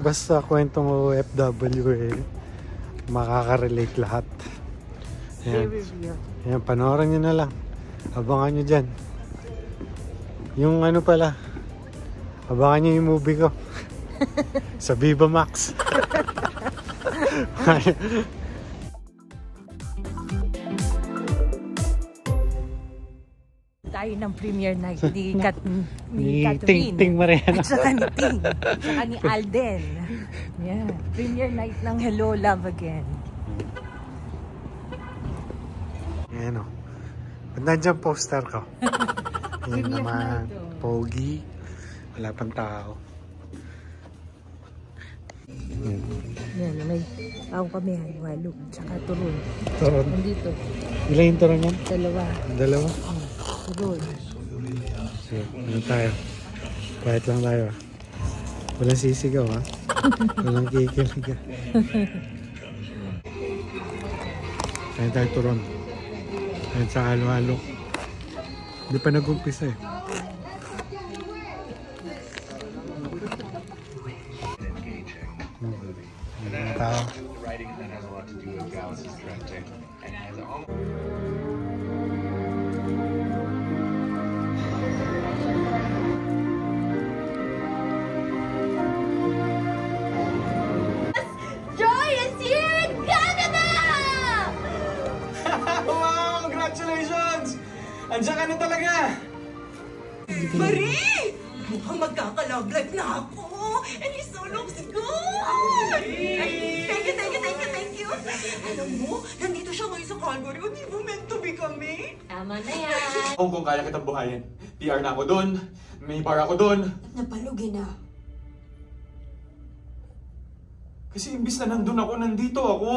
basta kwentong OFW eh, makaka-relate lahat. Ayan. Ayan, panoorin nyo na lang. Abangan nyo dyan. Yung ano pala, abangan nyo yung movie ko. Sa Viva Max. Tayo ng premiere night ni Ting Ting Mariana. At saka ni Ting. At saka ni Alden. Yeah. Premiere night ng Hello, Love Again. Ayan o. Nandiyan poster ko. Ayan naman. Pogi. Wala pang tao. Yan, may tao kami. Walo. Tsaka turon. Turon. Nandito. Ilan yung turon yan? Dalawa. Dalawa? Turon. So, ano tayo? Quiet lang tayo. Walang sisigaw ha. Walang kikilig ha. Ayan tayo turon. Ayan sa halo-halo. Hindi pa nag-umpisa eh. Tao. Joy is here in Canada! Wow! Congratulations! Andiyan ka na talaga! Marie! Mukhang magkakalove life na ako! And he so looks good! Thank you! Alam mo, nandito siya ngayon sa Calgary. Hindi mo meant to be kami. Tama na yan. Hong Kong, kaya kitang buhayin. PR na ako doon. May bar ako doon. Napalugin na. Kasi imbis na nandun ako, nandito ako.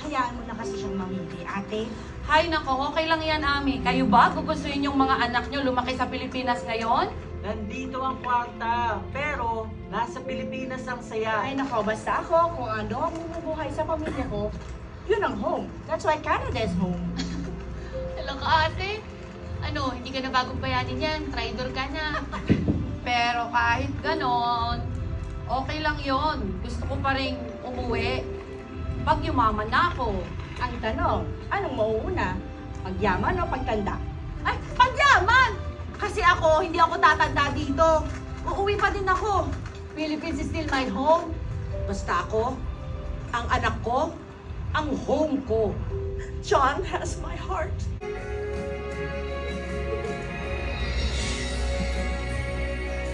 Hayaan mo na kasi siyang mamili, ate. Hay nako, okay lang yan, Ami. Kayo ba gugustuhin yung mga anak nyo lumaki sa Pilipinas ngayon? Nandito ang kwarta, pero nasa Pilipinas ang saya. Ay nako, basta ako kung ano ang bumubuhay sa pamilya ko, yun ang home. That's why Canada is home. Alam ka, ate. Ano, hindi ka na bagong bayanin yan. Traidor ka na. Pero kahit ganon, okay lang yon. Gusto ko pa rin umuwi. Pag yumaman na ako. Ang tanong, anong mauuna? Pagyaman o pagtanda? Ay, pagyaman! Kasi ako, hindi ako tatanda dito. Uuwi pa din ako. Philippines is still my home. Basta ako, ang anak ko, ang home ko. John has my heart.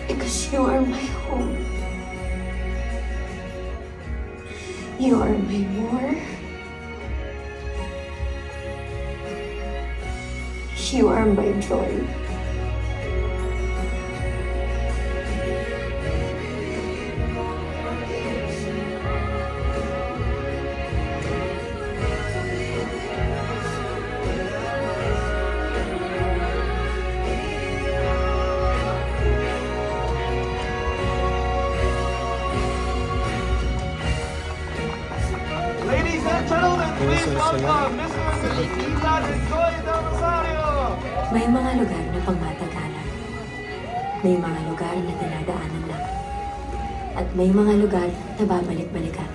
Because you are my home. You are my war. You are my joy. Ladies and gentlemen, please welcome Mr. Ilan Joy Del Rosario! May mga lugar na pangmatagalan. May mga lugar na dinadaanan lang. At may mga lugar na babalik-balikan.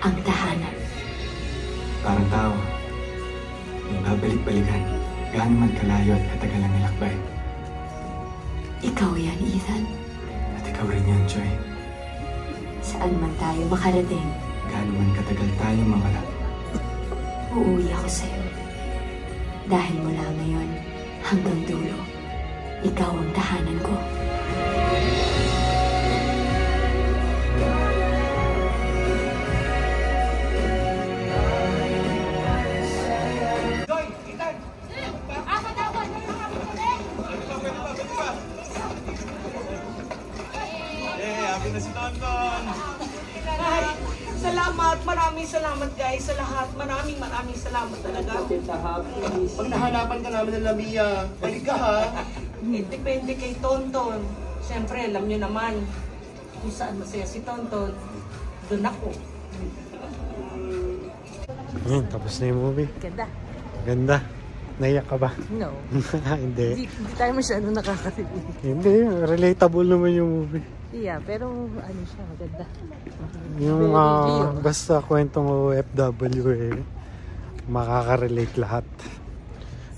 Ang tahanan. Parang tao, may babalik-balikan. Gaano man kalayo at katagal ang nilakbay. Ikaw yan, Ethan. At ikaw rin yan, Joy. Saan man tayo makarating, Gaano man katagal tayo mawala. uuwi ako sa'yo. Dahil mula ngayon hanggang dulo, ikaw ang tahanan ko. Joy! Ethan! Happy na si Tonton! Ay, salamat. Maraming salamat guys sa lahat. Maraming salamat talaga. Pag nahanapan ka namin ng Lamia, balik ka ha. Depende kay Tonton. Siyempre, alam nyo naman kung saan masaya si Tonton. Doon ako. Ayan, tapos na yung movie. Ganda. Ganda. Naiyak ka ba? No. Hindi. Hindi tayo masyado nakakarinig. Hindi, relatable naman yung movie. Yeah, pero ano siya, maganda. Yung Very real. basta kwentong OFW eh, makaka-relate lahat.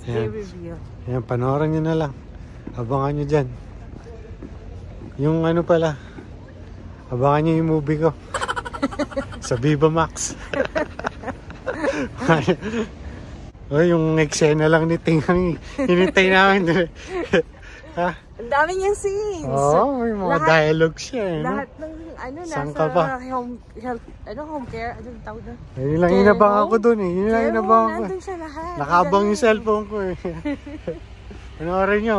Yan. Very real. Yan, panoorin nyo na lang. Abangan nyo dyan. Yung ano pala, abangan nyo yung movie ko. Sa Viva Max. O, yung eksena lang ni Tingang hinintay namin. Ha? Ang dami niyang scenes. Oo, may mga dialogue siya eh. No? Lahat ng ano, Saan nasa ka ba? home care, anong tawag na? Yun lang Care inabangan home? ko dun eh. Yun lang Care inabangan home, ko. nandun siya lahat. Nakabang yung Galing. cellphone ko eh. Panoorin nyo.